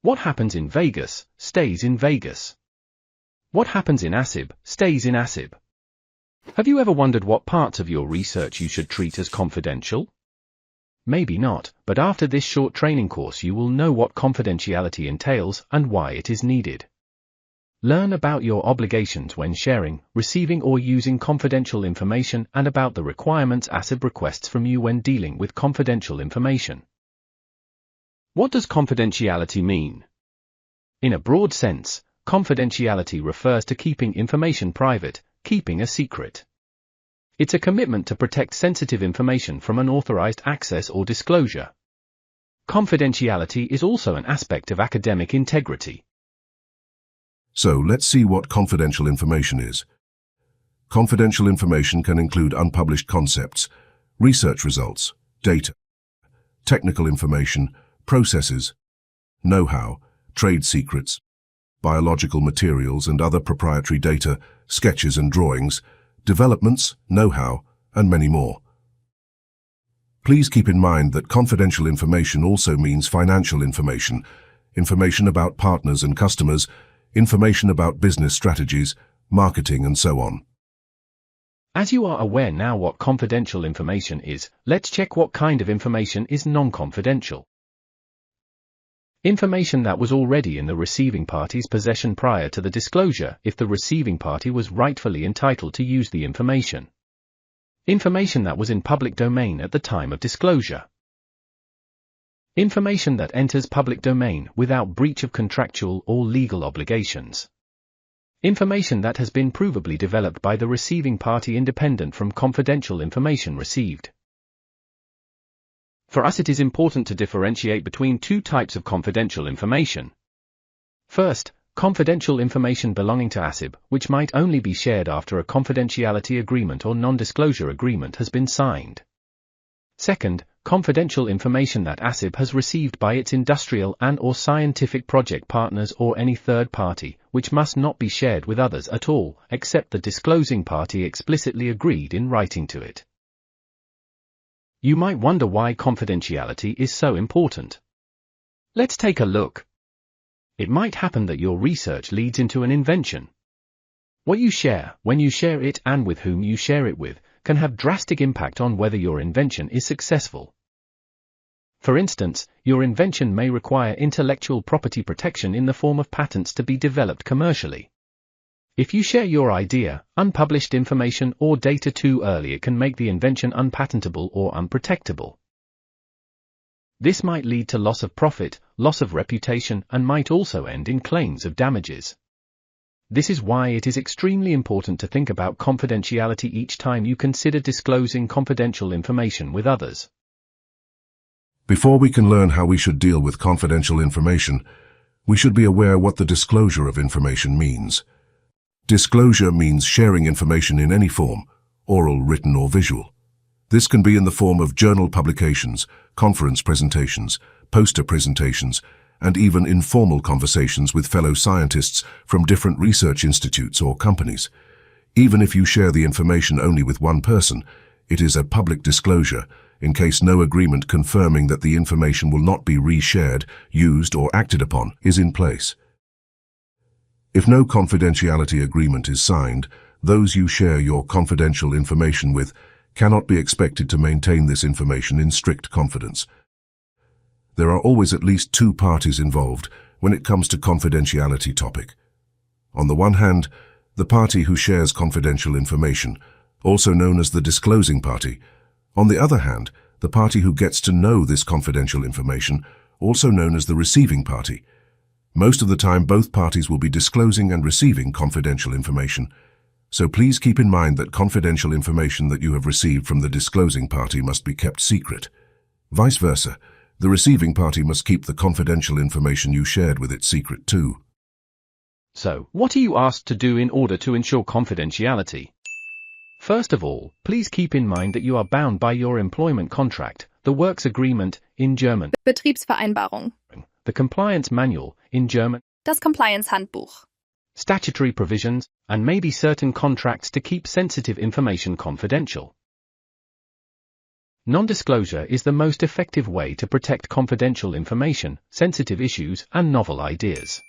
What happens in Vegas, stays in Vegas. What happens in acib, stays in acib. Have you ever wondered what parts of your research you should treat as confidential? Maybe not, but after this short training course you will know what confidentiality entails and why it is needed. Learn about your obligations when sharing, receiving or using confidential information and about the requirements acib requests from you when dealing with confidential information. What does confidentiality mean? In a broad sense, confidentiality refers to keeping information private, keeping a secret. It's a commitment to protect sensitive information from unauthorized access or disclosure. Confidentiality is also an aspect of academic integrity. So let's see what confidential information is. Confidential information can include unpublished concepts, research results, data, technical information, processes, know-how, trade secrets, biological materials and other proprietary data, sketches and drawings, developments, know-how, and many more. Please keep in mind that confidential information also means financial information, information about partners and customers, information about business strategies, marketing, and so on. As you are aware now what confidential information is, let's check what kind of information is non-confidential. Information that was already in the receiving party's possession prior to the disclosure, if the receiving party was rightfully entitled to use the information. Information that was in public domain at the time of disclosure. Information that enters public domain without breach of contractual or legal obligations. Information that has been provably developed by the receiving party independent from confidential information received. For us it is important to differentiate between two types of confidential information. First, confidential information belonging to acib, which might only be shared after a confidentiality agreement or non-disclosure agreement has been signed. Second, confidential information that acib has received by its industrial and/or scientific project partners or any third party, which must not be shared with others at all, except the disclosing party explicitly agreed in writing to it. You might wonder why confidentiality is so important. Let's take a look. It might happen that your research leads into an invention. What you share, when you share it and with whom you share it with, can have drastic impact on whether your invention is successful. For instance, your invention may require intellectual property protection in the form of patents to be developed commercially. If you share your idea, unpublished information or data too early, it can make the invention unpatentable or unprotectable. This might lead to loss of profit, loss of reputation, and might also end in claims of damages. This is why it is extremely important to think about confidentiality each time you consider disclosing confidential information with others. Before we can learn how we should deal with confidential information, we should be aware what the disclosure of information means. Disclosure means sharing information in any form, oral, written, or visual. This can be in the form of journal publications, conference presentations, poster presentations, and even informal conversations with fellow scientists from different research institutes or companies. Even if you share the information only with one person, it is a public disclosure, in case no agreement confirming that the information will not be re-shared, used, or acted upon is in place. If no confidentiality agreement is signed, those you share your confidential information with cannot be expected to maintain this information in strict confidence. There are always at least two parties involved when it comes to confidentiality topic. On the one hand, the party who shares confidential information, also known as the disclosing party. On the other hand, the party who gets to know this confidential information, also known as the receiving party. Most of the time, both parties will be disclosing and receiving confidential information. So please keep in mind that confidential information that you have received from the disclosing party must be kept secret. Vice versa, the receiving party must keep the confidential information you shared with it secret too. So, what are you asked to do in order to ensure confidentiality? First of all, please keep in mind that you are bound by your employment contract, the works agreement, in German, Betriebsvereinbarung, the compliance manual, in German, das Compliance-Handbuch, statutory provisions, and maybe certain contracts to keep sensitive information confidential. Non-disclosure is the most effective way to protect confidential information, sensitive issues, and novel ideas.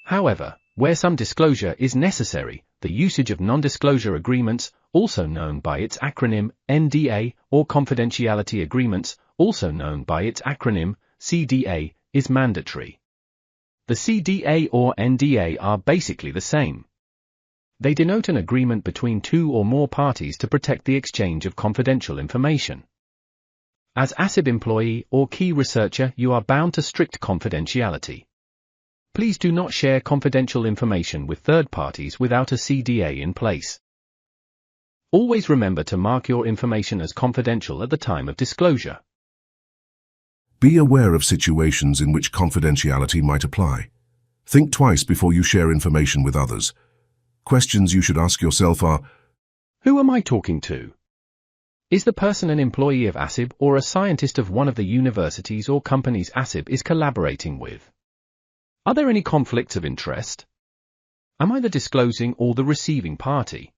However, where some disclosure is necessary, the usage of non-disclosure agreements, also known by its acronym NDA, or confidentiality agreements, also known by its acronym CDA, is mandatory. The CDA or NDA are basically the same. They denote an agreement between two or more parties to protect the exchange of confidential information. As acib employee or key researcher, you are bound to strict confidentiality. Please do not share confidential information with third parties without a CDA in place. Always remember to mark your information as confidential at the time of disclosure. Be aware of situations in which confidentiality might apply. Think twice before you share information with others. Questions you should ask yourself are: who am I talking to? Is the person an employee of acib or a scientist of one of the universities or companies acib is collaborating with? Are there any conflicts of interest? Am I the disclosing or the receiving party?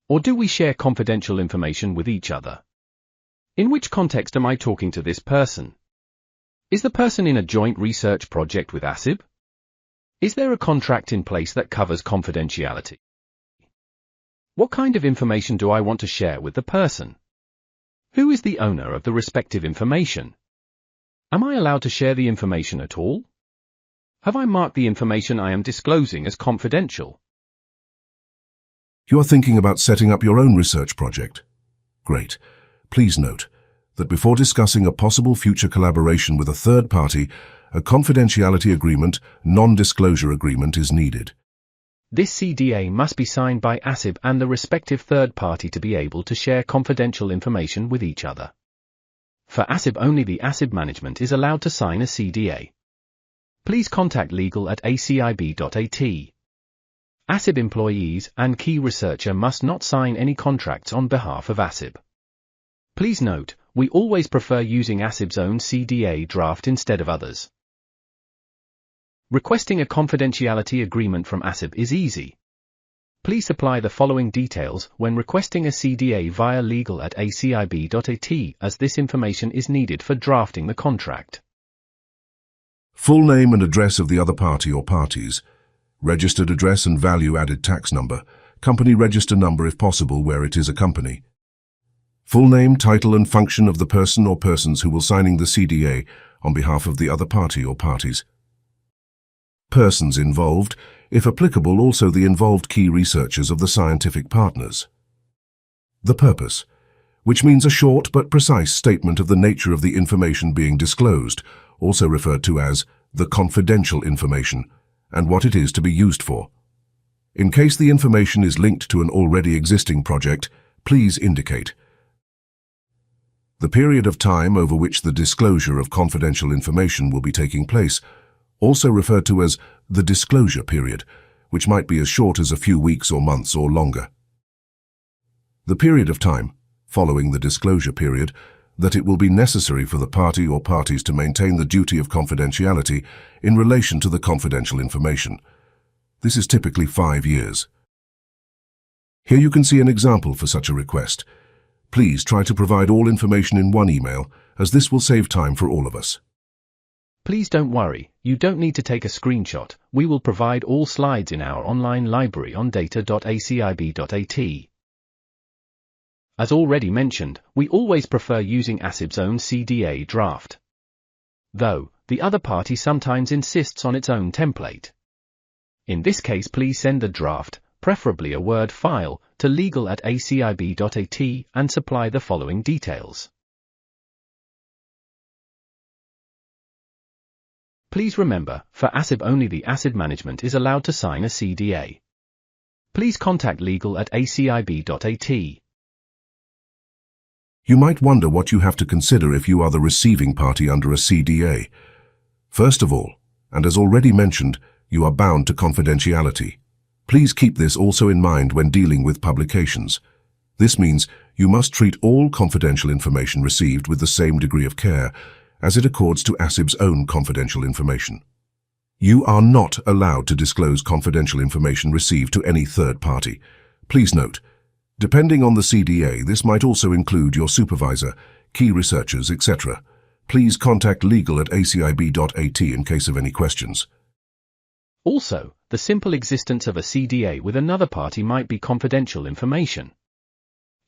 Or do we share confidential information with each other? In which context am I talking to this person? Is the person in a joint research project with acib? Is there a contract in place that covers confidentiality? What kind of information do I want to share with the person? Who is the owner of the respective information? Am I allowed to share the information at all? Have I marked the information I am disclosing as confidential? You are thinking about setting up your own research project. Great. Please note that before discussing a possible future collaboration with a third party, a confidentiality agreement, non-disclosure agreement is needed. This CDA must be signed by acib and the respective third party to be able to share confidential information with each other. For acib only, the acib management is allowed to sign a CDA. Please contact legal at acib.at. acib employees and key researcher must not sign any contracts on behalf of acib. Please note, we always prefer using acib's own CDA draft instead of others. Requesting a confidentiality agreement from acib is easy. Please supply the following details when requesting a CDA via legal at acib.at, as this information is needed for drafting the contract. Full name and address of the other party or parties, registered address and value-added tax number, company register number if possible where it is a company. Full name, title and function of the person or persons who will signing the CDA on behalf of the other party or parties. Persons involved, if applicable also the involved key researchers of the scientific partners. The purpose, which means a short but precise statement of the nature of the information being disclosed, also referred to as the confidential information, and what it is to be used for. In case the information is linked to an already existing project, please indicate the period of time over which the disclosure of confidential information will be taking place, also referred to as the disclosure period, which might be as short as a few weeks or months or longer. The period of time, following the disclosure period, that it will be necessary for the party or parties to maintain the duty of confidentiality in relation to the confidential information. This is typically 5 years. Here you can see an example for such a request. Please try to provide all information in one email, as this will save time for all of us. Please don't worry, you don't need to take a screenshot. We will provide all slides in our online library on data.acib.at. As already mentioned, we always prefer using acib's own CDA draft. Though, the other party sometimes insists on its own template. In this case, please send the draft, preferably a Word file, to legal at acib.at and supply the following details. Please remember, for acib only the acib management is allowed to sign a CDA. Please contact legal at acib.at. You might wonder what you have to consider if you are the receiving party under a CDA. First of all, and as already mentioned, you are bound to confidentiality. Please keep this also in mind when dealing with publications. This means you must treat all confidential information received with the same degree of care as it accords to acib's own confidential information. You are not allowed to disclose confidential information received to any third party. Please note, Depending on the CDA, this might also include your supervisor, key researchers, etc. Please contact legal at acib.at in case of any questions. Also, the simple existence of a CDA with another party might be confidential information.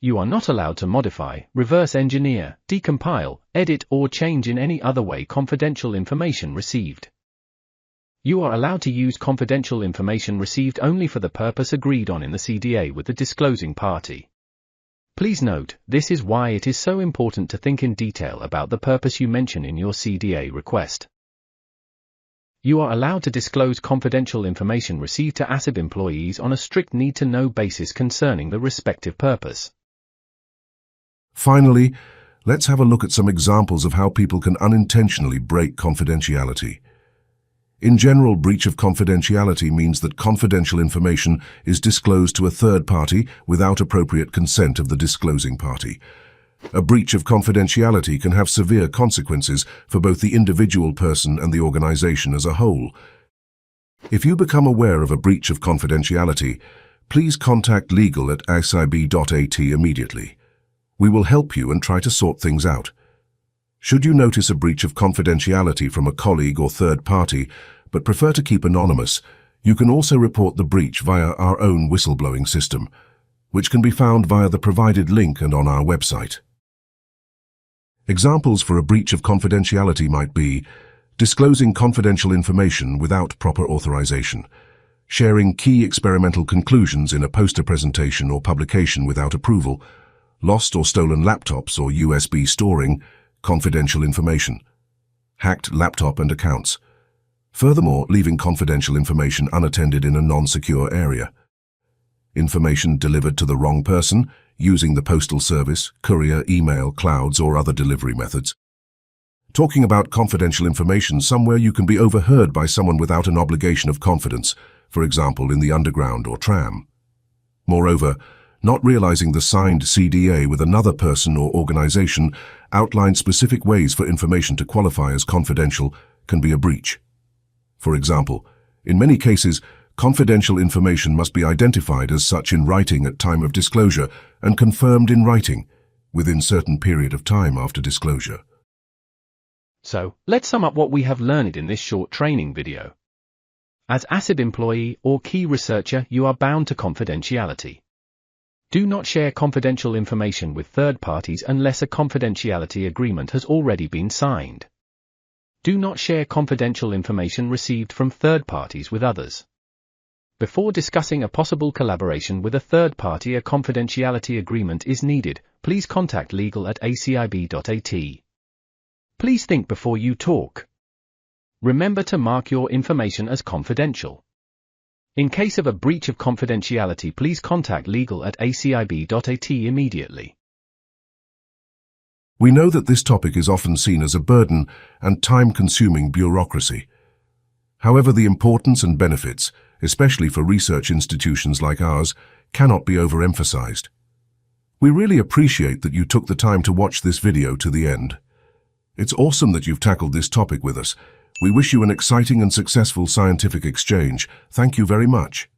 You are not allowed to modify, reverse engineer, decompile, edit or change in any other way confidential information received. You are allowed to use confidential information received only for the purpose agreed on in the CDA with the disclosing party. Please note, this is why it is so important to think in detail about the purpose you mention in your CDA request. You are allowed to disclose confidential information received to acib employees on a strict need-to-know basis concerning the respective purpose. Finally, let's have a look at some examples of how people can unintentionally break confidentiality. In general, breach of confidentiality means that confidential information is disclosed to a third party without appropriate consent of the disclosing party. A breach of confidentiality can have severe consequences for both the individual person and the organization as a whole. If you become aware of a breach of confidentiality, please contact legal at acib.at immediately. We will help you and try to sort things out. Should you notice a breach of confidentiality from a colleague or third party, but prefer to keep anonymous, you can also report the breach via our own whistleblowing system, which can be found via the provided link and on our website. Examples for a breach of confidentiality might be disclosing confidential information without proper authorization, sharing key experimental conclusions in a poster presentation or publication without approval, lost or stolen laptops or USB storing confidential information, hacked laptop and accounts. Furthermore, leaving confidential information unattended in a non-secure area. Information delivered to the wrong person, using the postal service, courier, email, clouds, or other delivery methods. Talking about confidential information somewhere you can be overheard by someone without an obligation of confidence, for example in the underground or tram. Moreover, not realizing the signed CDA with another person or organization outlines specific ways for information to qualify as confidential can be a breach. For example, in many cases, confidential information must be identified as such in writing at time of disclosure and confirmed in writing within certain period of time after disclosure. So, let's sum up what we have learned in this short training video. As acib employee or key researcher, you are bound to confidentiality. Do not share confidential information with third parties unless a confidentiality agreement has already been signed. Do not share confidential information received from third parties with others. Before discussing a possible collaboration with a third party, a confidentiality agreement is needed. Please contact legal at acib.at. Please think before you talk. Remember to mark your information as confidential. In case of a breach of confidentiality, please contact legal at acib.at immediately. We know that this topic is often seen as a burden and time-consuming bureaucracy. However, the importance and benefits, especially for research institutions like ours, cannot be overemphasized. We really appreciate that you took the time to watch this video to the end. It's awesome that you've tackled this topic with us. We wish you an exciting and successful scientific exchange. Thank you very much.